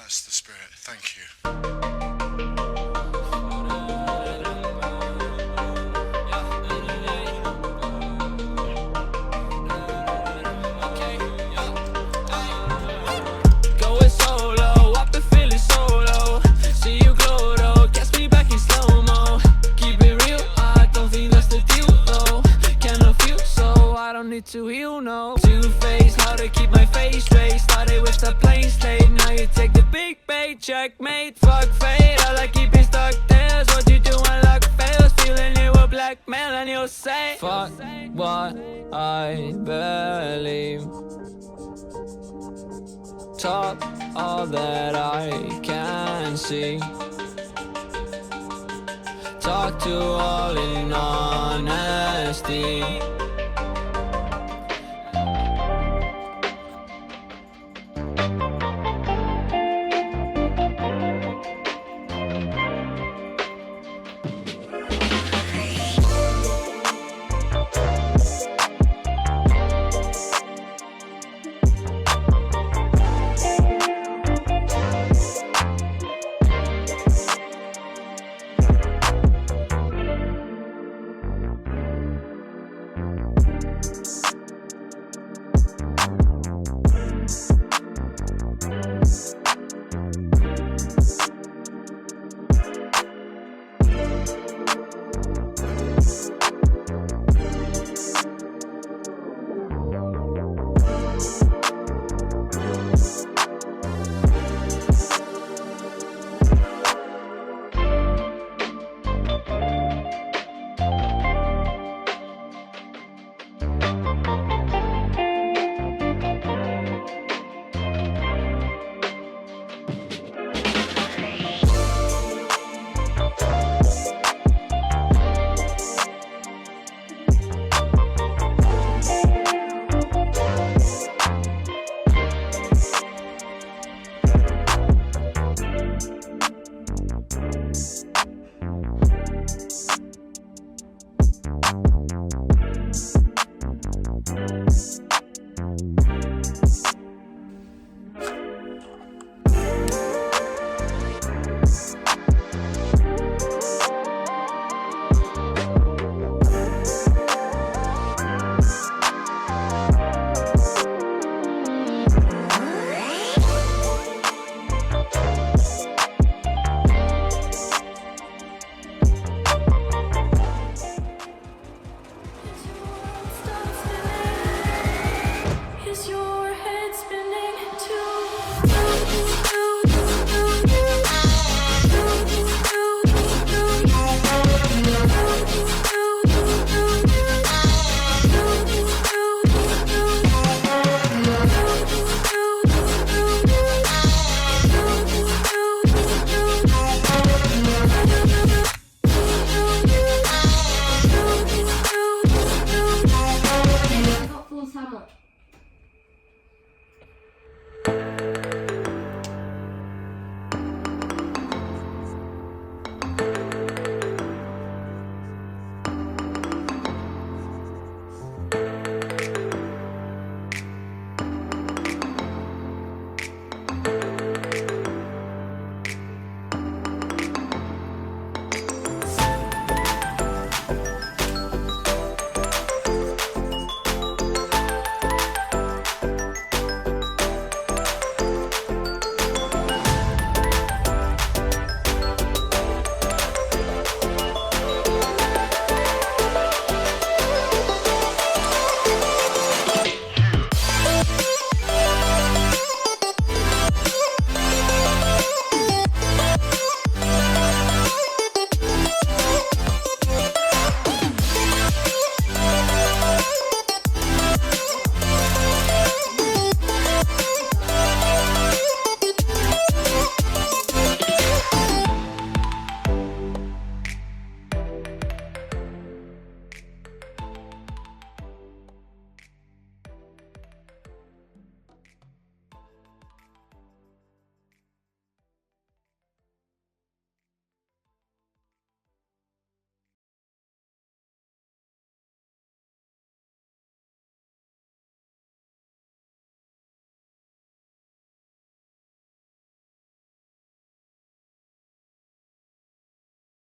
That's the spirit. Thank you. Going solo, I've been feeling solo. See you glow though, gets me back in slow-mo. Keep it real, I don't think that's the deal though. Cannot feel so, I don't need to heal, no. Two-faced, how to keep my face straight. Started with the plain slate, now you take the big bait. Checkmate, fuck fate, I like keeping stuck there. What you do when luck fails, feeling it will blackmail. And you'll say, fuck what I believe. Talk all that I can see. Talk to all in honesty.